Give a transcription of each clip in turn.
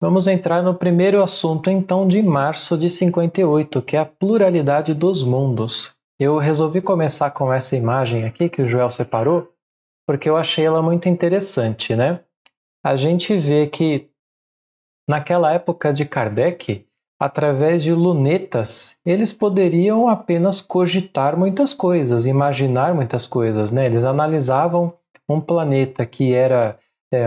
Vamos entrar no primeiro assunto, então, de março de 58, que é a pluralidade dos mundos. Eu resolvi começar com essa imagem aqui que o Joel separou, porque eu achei ela muito interessante, né? A gente vê que, naquela época de Kardec, através de lunetas, eles poderiam apenas cogitar muitas coisas, imaginar muitas coisas, né? Eles analisavam um planeta que era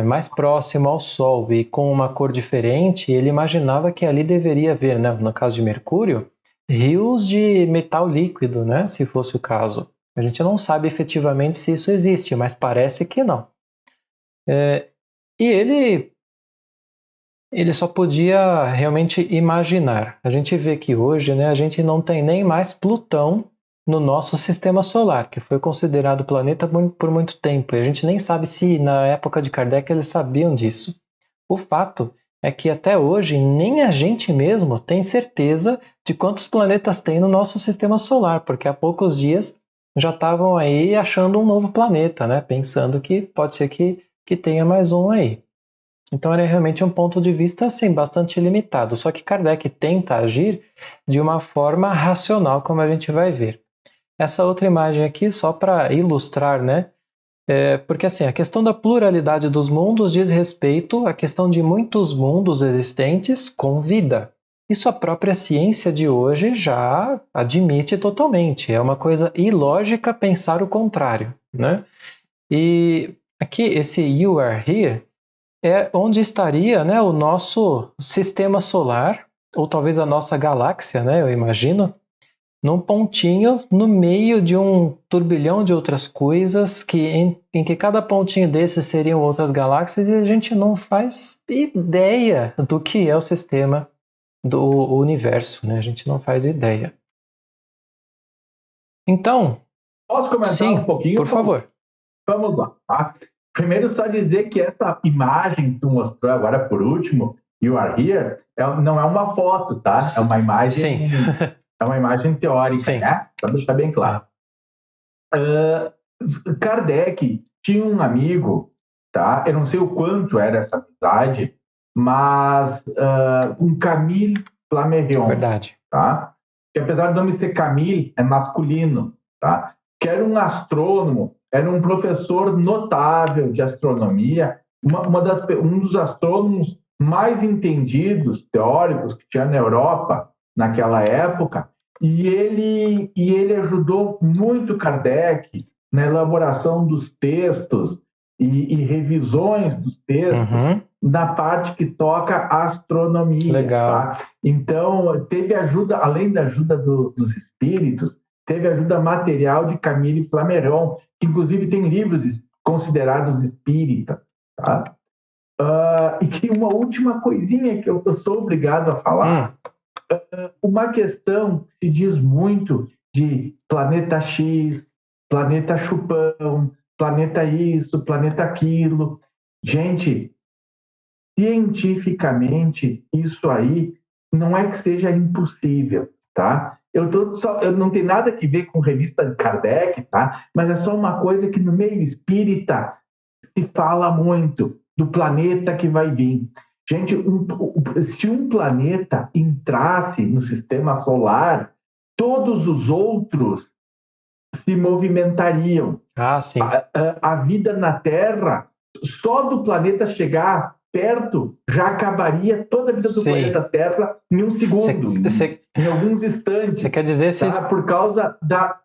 mais próximo ao Sol e com uma cor diferente, ele imaginava que ali deveria haver, né, no caso de Mercúrio, rios de metal líquido, né, se fosse o caso. A gente não sabe efetivamente se isso existe, mas parece que não. E ele só podia realmente imaginar. A gente vê que hoje, né, a gente não tem nem mais Plutão no nosso sistema solar, que foi considerado planeta por muito tempo. E a gente nem sabe se na época de Kardec eles sabiam disso. O fato é que até hoje nem a gente mesmo tem certeza de quantos planetas tem no nosso sistema solar, porque há poucos dias já estavam aí achando um novo planeta, né? Pensando que pode ser que tenha mais um aí. Então era realmente um ponto de vista assim, bastante limitado. Só que Kardec tenta agir de uma forma racional, como a gente vai ver. Essa outra imagem aqui, só para ilustrar, né? Porque assim, a questão da pluralidade dos mundos diz respeito à questão de muitos mundos existentes com vida. Isso a própria ciência de hoje já admite totalmente. É uma coisa ilógica pensar o contrário, né? E aqui, esse You Are Here é onde estaria, né, o nosso sistema solar, ou talvez a nossa galáxia, né, eu imagino, num pontinho no meio de um turbilhão de outras coisas, em que cada pontinho desses seriam outras galáxias, e a gente não faz ideia do que é o sistema do universo, né? A gente não faz ideia. Então, posso comentar sim, um pouquinho? por favor. Vamos lá, tá? Primeiro, só dizer que essa imagem que tu mostrou agora por último, You Are Here, não é uma foto, tá? É uma imagem, é uma imagem teórica, Sim. né? Para deixar bem claro. Kardec tinha um amigo, tá? Eu não sei o quanto era essa amizade, mas um Camille Flammarion, Verdade. tá? Que apesar do nome ser Camille, é masculino, tá? Que era um astrônomo, era um professor notável de astronomia, um dos astrônomos mais entendidos, teóricos, que tinha na Europa naquela época, e ele ajudou muito Kardec na elaboração dos textos e revisões dos textos na parte que toca a astronomia. Legal. Tá? Então, teve ajuda, além da ajuda dos espíritos, teve ajuda material de Camille Flammarion, que inclusive tem livros considerados espíritas. Tá? E uma última coisinha que eu sou obrigado a falar. Uma questão que se diz muito de planeta X, planeta chupão, planeta isso, planeta aquilo. Gente, cientificamente, isso aí não é que seja impossível, tá? Eu não tem nada a ver com revista de Kardec, tá? Mas é só uma coisa que no meio espírita se fala muito do planeta que vai vir. Gente, se um planeta entrasse no sistema solar, todos os outros se movimentariam. Sim. A vida na Terra, só do planeta chegar perto, já acabaria toda a vida do planeta Terra em um segundo, em alguns instantes. Você quer dizer por causa da...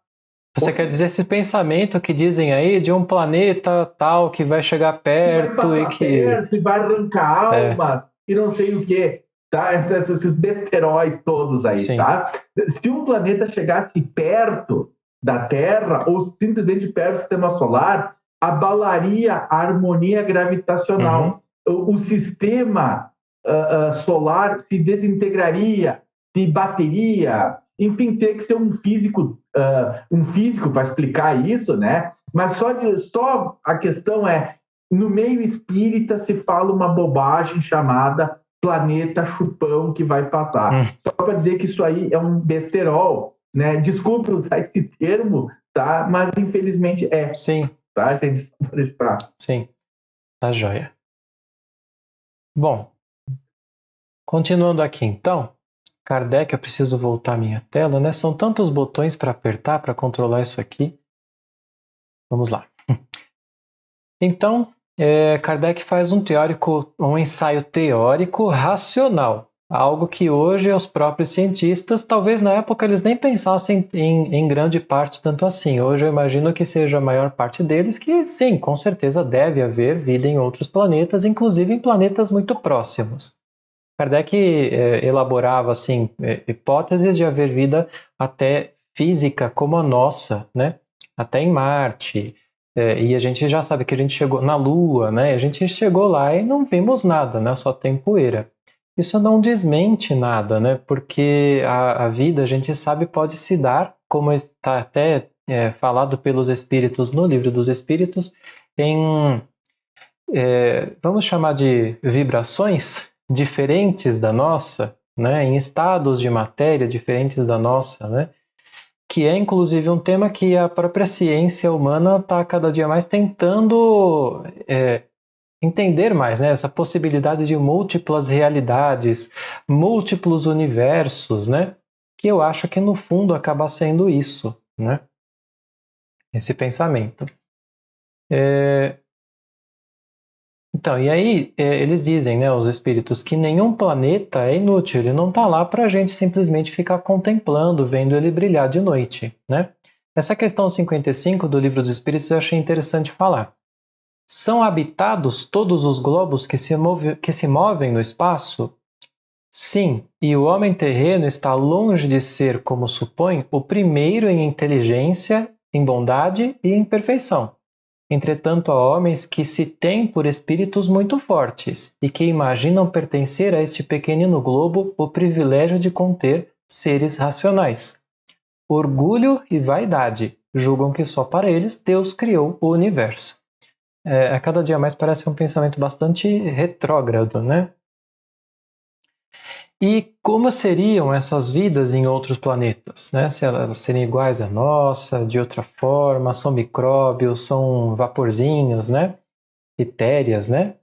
Você quer dizer esse pensamento que dizem aí de um planeta tal que vai chegar perto vai perto, e vai arrancar almas e não sei o quê, tá? Esses besteróis todos aí, tá? Se um planeta chegasse perto da Terra ou simplesmente perto do sistema solar, abalaria a harmonia gravitacional. O sistema solar se desintegraria, se bateria, enfim, teria que ser um físico para explicar isso, né? Mas só a questão é, no meio espírita se fala uma bobagem chamada planeta chupão que vai passar. Só para dizer que isso aí é um besterol, né? Desculpe usar esse termo, tá? Mas infelizmente é. Sim. Tá, gente? Sim. Tá joia. Bom, Continuando aqui então, Kardec, eu preciso voltar à minha tela, né? São tantos botões para apertar para controlar isso aqui. Vamos lá. Então, Kardec faz um ensaio teórico racional, algo que hoje os próprios cientistas, talvez na época eles nem pensassem em grande parte tanto assim. Hoje eu imagino que seja a maior parte deles que sim, com certeza deve haver vida em outros planetas, inclusive em planetas muito próximos. Kardec elaborava assim, hipóteses de haver vida até física como a nossa, né? Até em Marte, e a gente já sabe que a gente chegou na Lua, né? A gente chegou lá e não vimos nada, né? Só tem poeira. Isso não desmente nada, né? Porque a vida, a gente sabe, pode se dar, como está até falado pelos Espíritos no Livro dos Espíritos, em, vamos chamar de vibrações diferentes da nossa, né? Em estados de matéria diferentes da nossa, né? Que é inclusive um tema que a própria ciência humana está cada dia mais tentando entender mais, né? Essa possibilidade de múltiplas realidades, múltiplos universos, né? Que eu acho que no fundo acaba sendo isso, né? Esse pensamento. Então, e aí eles dizem, né, os espíritos, que nenhum planeta é inútil, ele não está lá para a gente simplesmente ficar contemplando, vendo ele brilhar de noite, né? Essa questão 55 do Livro dos Espíritos eu achei interessante falar. São habitados todos os globos que se movem no espaço? Sim, e o homem terreno está longe de ser, como supõe, o primeiro em inteligência, em bondade e em perfeição. Entretanto, há homens que se têm por espíritos muito fortes e que imaginam pertencer a este pequenino globo o privilégio de conter seres racionais. Orgulho e vaidade julgam que só para eles Deus criou o universo. A cada dia mais parece um pensamento bastante retrógrado, né? E como seriam essas vidas em outros planetas, né? Se elas serem iguais à nossa, de outra forma, são micróbios, são vaporzinhos, né? Etéreas, né?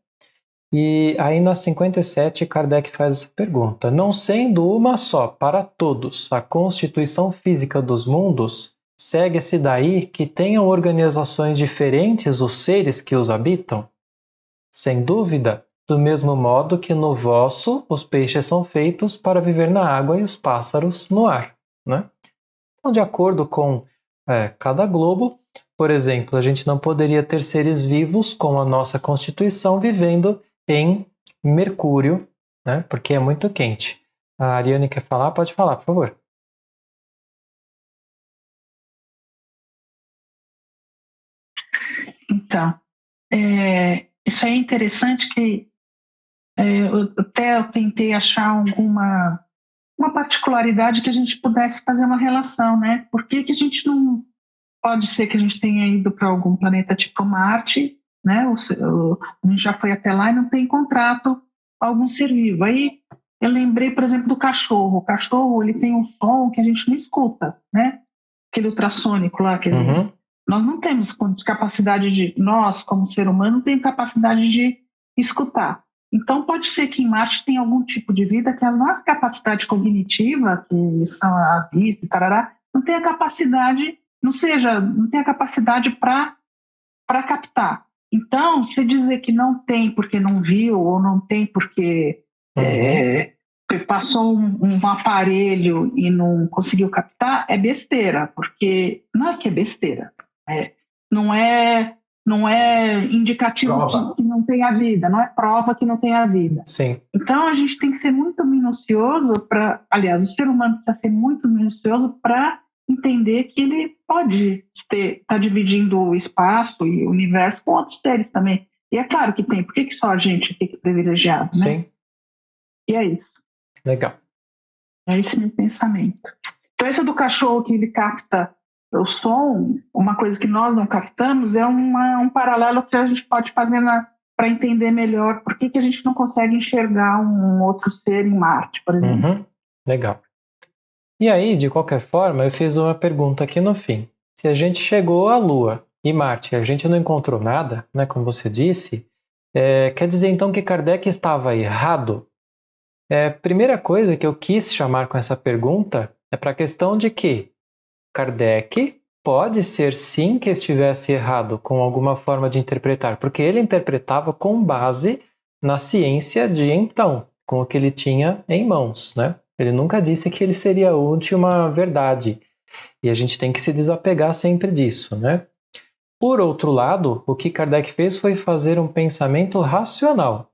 E aí na 57 Kardec faz essa pergunta. Não sendo uma só para todos a constituição física dos mundos, segue-se daí que tenham organizações diferentes os seres que os habitam? Sem dúvida, do mesmo modo que no vosso os peixes são feitos para viver na água e os pássaros no ar, né? Então, de acordo com cada globo, por exemplo, a gente não poderia ter seres vivos com a nossa constituição vivendo em Mercúrio, né? Porque é muito quente. A Ariane quer falar? Pode falar, por favor. Então, isso aí é interessante que eu tentei achar uma particularidade que a gente pudesse fazer uma relação, né? Por que a gente não... Pode ser que a gente tenha ido para algum planeta tipo Marte, né? A gente já foi até lá e não tem encontrado algum ser vivo. Aí eu lembrei, por exemplo, do cachorro. O cachorro, ele tem um som que a gente não escuta, né? Aquele ultrassônico lá, Nós não temos capacidade nós, como ser humano, não temos capacidade de escutar. Então, pode ser que em Marte tenha algum tipo de vida que a nossa capacidade cognitiva, que são a vista e tarará, não tenha capacidade, não tenha capacidade para captar. Então, se dizer que não tem porque não viu, ou não tem porque passou um aparelho e não conseguiu captar, é besteira, porque não é que é besteira. Não é indicativo que não tenha vida, não é prova que não tenha vida. Sim. Então a gente tem que ser muito minucioso aliás, o ser humano precisa ser muito minucioso para entender que ele pode estar dividindo o espaço e o universo com outros seres também. E é claro que tem, por que só a gente fica privilegiado, né? Sim. E é isso. Legal. É esse meu pensamento. Então esse do cachorro que ele capta o som, uma coisa que nós não captamos, é um paralelo que a gente pode fazer para entender melhor por que a gente não consegue enxergar um outro ser em Marte, por exemplo. Legal. E aí, de qualquer forma, eu fiz uma pergunta aqui no fim. Se a gente chegou à Lua e Marte e a gente não encontrou nada, né, como você disse, quer dizer então que Kardec estava errado? Primeira coisa que eu quis chamar com essa pergunta é para a questão de que Kardec pode ser sim que estivesse errado com alguma forma de interpretar, porque ele interpretava com base na ciência de então, com o que ele tinha em mãos, né? Ele nunca disse que ele seria a última verdade, e a gente tem que se desapegar sempre disso, né? Por outro lado, o que Kardec fez foi fazer um pensamento racional,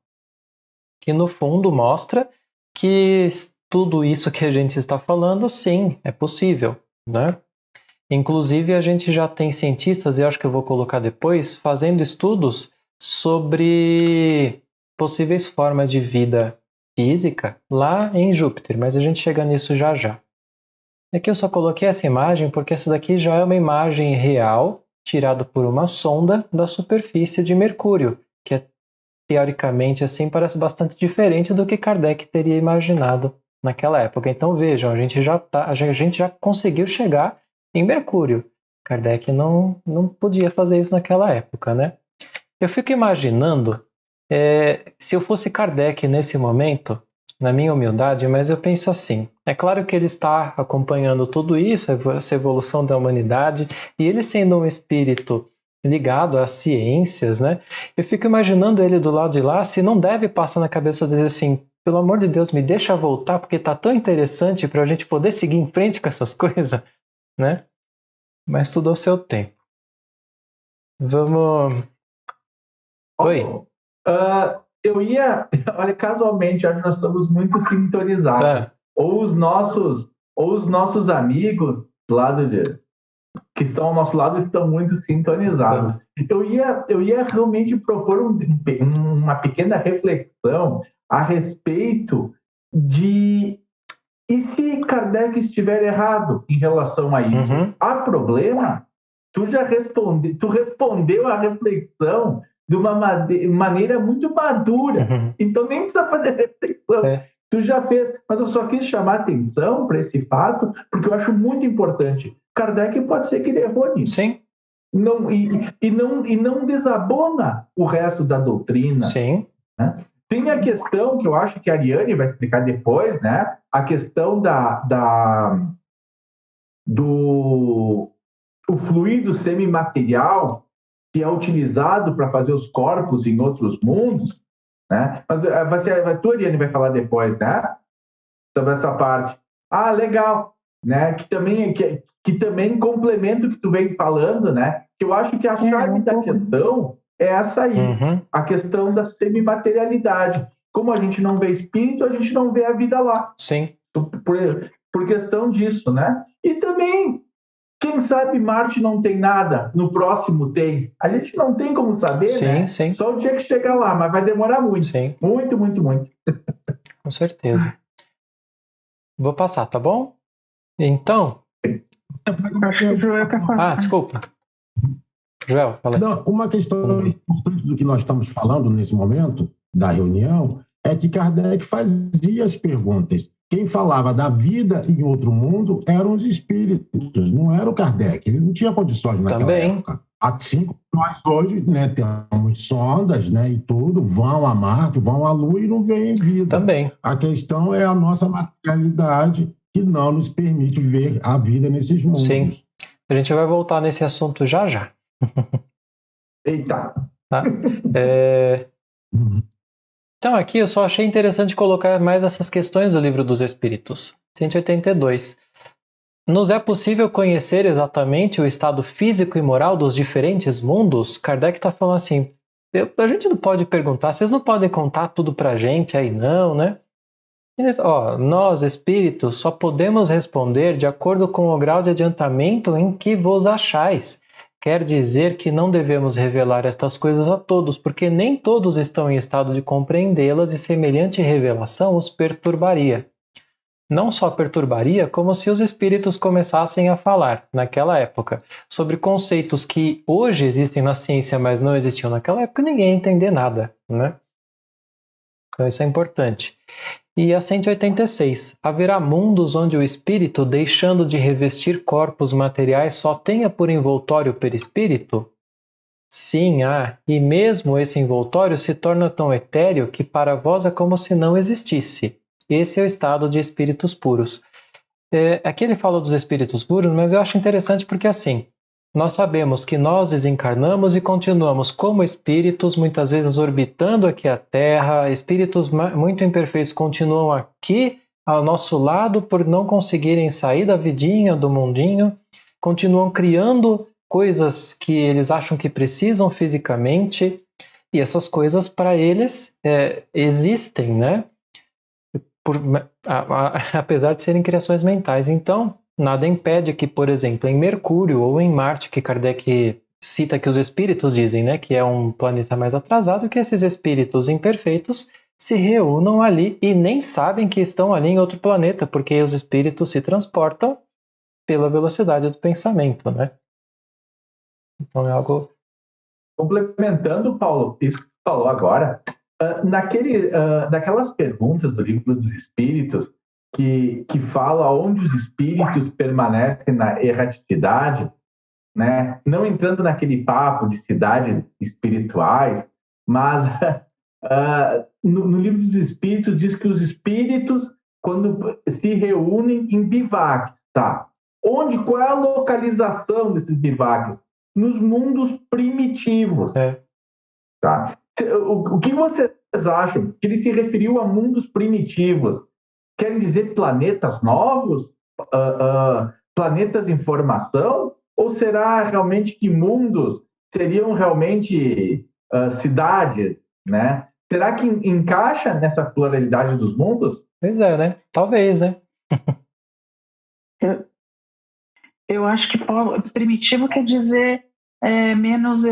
que no fundo mostra que tudo isso que a gente está falando, sim, é possível, né? Inclusive, a gente já tem cientistas, e acho que eu vou colocar depois, fazendo estudos sobre possíveis formas de vida física lá em Júpiter, mas a gente chega nisso já já. Aqui eu só coloquei essa imagem porque essa daqui já é uma imagem real, tirada por uma sonda da superfície de Mercúrio, que é, teoricamente assim parece bastante diferente do que Kardec teria imaginado naquela época. Então vejam, a gente já conseguiu chegar em Mercúrio. Kardec não podia fazer isso naquela época, né? Eu fico imaginando se eu fosse Kardec nesse momento, na minha humildade, mas eu penso assim, é claro que ele está acompanhando tudo isso, essa evolução da humanidade, e ele sendo um espírito ligado às ciências, né? Eu fico imaginando ele do lado de lá, se não deve passar na cabeça dele assim, pelo amor de Deus, me deixa voltar, porque está tão interessante para a gente poder seguir em frente com essas coisas, né? Mas tudo ao seu tempo. Vamos... Oi? Olha, casualmente, acho que nós estamos muito sintonizados. Ou os nossos amigos que estão ao nosso lado estão muito sintonizados. Eu ia realmente propor uma pequena reflexão a respeito de... E se Kardec estiver errado em relação a isso? Uhum. Há problema? Tu respondeu a reflexão de uma maneira muito madura. Uhum. Então nem precisa fazer reflexão. Tu já fez. Mas eu só quis chamar atenção para esse fato, porque eu acho muito importante. Kardec pode ser que ele errou nisso. Sim. Não desabona o resto da doutrina. Sim. Né? Tem a questão que eu acho que a Ariane vai explicar depois, né? A questão do fluido semimaterial que é utilizado para fazer os corpos em outros mundos, né? Mas a tua Ariane vai falar depois, né? Sobre essa parte. Ah, legal, né? Que também complementa o que tu vem falando, né? Que eu acho que a chave da questão é essa aí, a questão da semimaterialidade. Como a gente não vê espírito, a gente não vê a vida lá. Sim. Por questão disso, né? E também, quem sabe Marte não tem nada, no próximo tem. A gente não tem como saber, né? Sim. Só o dia que chegar lá, mas vai demorar muito. Sim. Muito, muito, muito. Com certeza. Vou passar, tá bom? Então... desculpa. Joel, fala aí. Não, uma questão importante do que nós estamos falando nesse momento da reunião é que Kardec fazia as perguntas. Quem falava da vida em outro mundo eram os espíritos, não era o Kardec. Ele não tinha condições naquela época. Assim como nós hoje, né, temos sondas, né, e tudo, vão a Marte, vão à Lua e não veem vida. Também. A questão é a nossa materialidade que não nos permite ver a vida nesses mundos. Sim. A gente vai voltar nesse assunto já já. Eita! Tá? Então aqui eu só achei interessante colocar mais essas questões do Livro dos Espíritos. 182. Nos é possível conhecer exatamente o estado físico e moral dos diferentes mundos? Kardec está falando assim, a gente não pode perguntar, vocês não podem contar tudo pra gente aí não, né? Nós, espíritos, só podemos responder de acordo com o grau de adiantamento em que vos achais. Quer dizer que não devemos revelar estas coisas a todos, porque nem todos estão em estado de compreendê-las e semelhante revelação os perturbaria. Não só perturbaria, como se os espíritos começassem a falar, naquela época, sobre conceitos que hoje existem na ciência, mas não existiam naquela época, ninguém ia entender nada, né? Então isso é importante. E a 186. Haverá mundos onde o espírito, deixando de revestir corpos materiais, só tenha por envoltório o perispírito? Sim, há. E mesmo esse envoltório se torna tão etéreo que para vós é como se não existisse. Esse é o estado de espíritos puros. Aqui ele fala dos espíritos puros, mas eu acho interessante porque assim, nós sabemos que nós desencarnamos e continuamos como espíritos, muitas vezes orbitando aqui a Terra, espíritos muito imperfeitos continuam aqui ao nosso lado por não conseguirem sair da vidinha, do mundinho, continuam criando coisas que eles acham que precisam fisicamente, e essas coisas para eles existem, né? Apesar de serem criações mentais. Então, nada impede que, por exemplo, em Mercúrio ou em Marte, que Kardec cita que os espíritos dizem, né, que é um planeta mais atrasado, que esses espíritos imperfeitos se reúnam ali e nem sabem que estão ali em outro planeta, porque os espíritos se transportam pela velocidade do pensamento, né? Então é algo... Complementando, Paulo, isso que você falou agora, daquelas perguntas do Livro dos Espíritos, que fala onde os espíritos permanecem na erraticidade, né? Não entrando naquele papo de cidades espirituais, mas no Livro dos Espíritos diz que os espíritos, quando se reúnem em bivaques, tá? Qual é a localização desses bivaques? Nos mundos primitivos. Tá? O que vocês acham? Que ele se referiu a mundos primitivos? Querem dizer planetas novos? Planetas em formação? Ou será realmente que mundos seriam realmente cidades, né? Será que encaixa nessa pluralidade dos mundos? Pois é, né? Talvez, né? Eu acho que primitivo quer dizer menos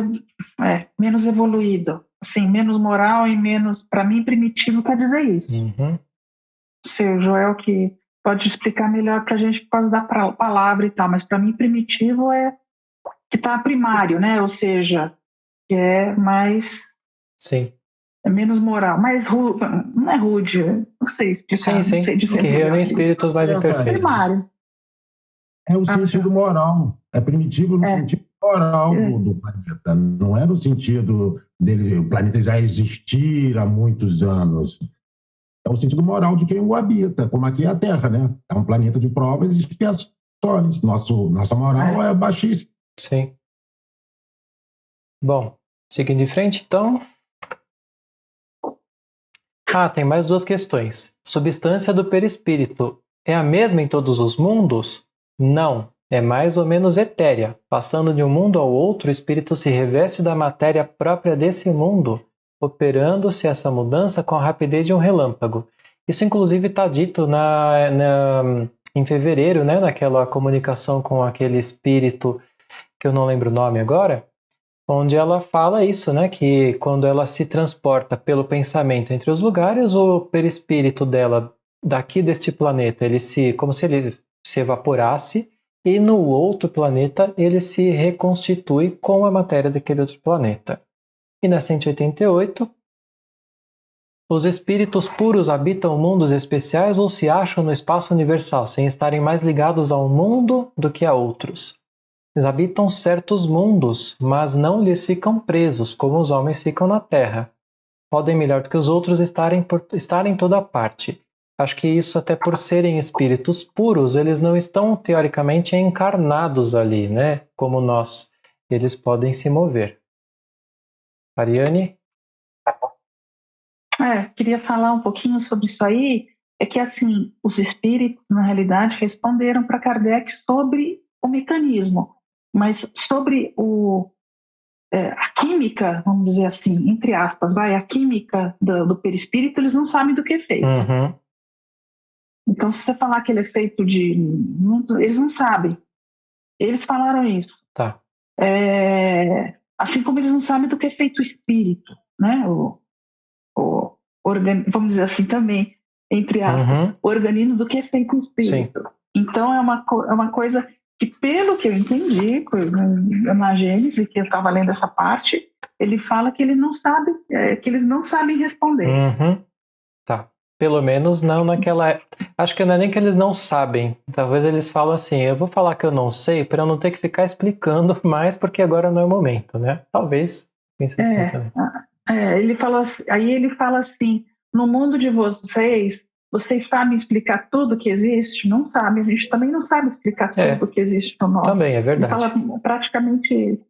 evoluído, assim, menos moral e menos... Para mim, primitivo quer dizer isso. Uhum. O Joel que pode explicar melhor para a gente por causa da palavra e tal, mas para mim primitivo é que está primário, né? Ou seja, que é mais... Sim. É menos moral, mais rude, não é rude, não sei explicar. Sim. Não sei dizer que reúnem espíritos mais imperfeitos. Primário. É o sentido moral, é primitivo no sentido moral do planeta, não é no sentido dele, o planeta já existir há muitos anos. É o sentido moral de quem o habita, como aqui é a Terra, né? É um planeta de provas e expiações. Nossa moral é baixíssima. Sim. Bom, seguindo em frente, então... tem mais duas questões. Substância do perispírito é a mesma em todos os mundos? Não, é mais ou menos etérea. Passando de um mundo ao outro, o espírito se reveste da matéria própria desse mundo, operando-se essa mudança com a rapidez de um relâmpago. Isso, inclusive, está dito em fevereiro, né, naquela comunicação com aquele espírito, que eu não lembro o nome agora, onde ela fala isso, né, que quando ela se transporta pelo pensamento entre os lugares, o perispírito dela, daqui deste planeta, como se ele se evaporasse, e no outro planeta ele se reconstitui com a matéria daquele outro planeta. E na 188, os espíritos puros habitam mundos especiais ou se acham no espaço universal, sem estarem mais ligados ao mundo do que a outros. Eles habitam certos mundos, mas não lhes ficam presos, como os homens ficam na Terra. Podem, melhor do que os outros, estar em toda parte. Acho que isso, até por serem espíritos puros, eles não estão, teoricamente, encarnados ali, né? Como nós. Eles podem se mover. Ariane? Queria falar um pouquinho sobre isso aí. É que, assim, os espíritos, na realidade, responderam para Kardec sobre o mecanismo. Mas sobre a química, vamos dizer assim, entre aspas, a química do perispírito, eles não sabem do que é feito. Uhum. Então, se você falar que ele é feito de... Eles não sabem. Eles falaram isso. Tá. Assim como eles não sabem do que é feito o espírito, né? Vamos dizer assim também, entre aspas, o organismo do que é feito o espírito. Sim. Então, é uma coisa... que, pelo que eu entendi na Gênesis, que eu estava lendo essa parte, ele fala que ele não sabe, que eles não sabem responder. Uhum. Tá. Pelo menos não naquela... Acho que não é nem que eles não sabem. Talvez eles falam assim, eu vou falar que eu não sei para eu não ter que ficar explicando mais, porque agora não é o momento, né? Talvez. Pense assim também. Ele fala assim, aí ele fala assim, no mundo de vocês, vocês sabem explicar tudo que existe? Não sabe. A gente também não sabe explicar tudo que existe no nosso. Também é verdade. Ele fala praticamente isso.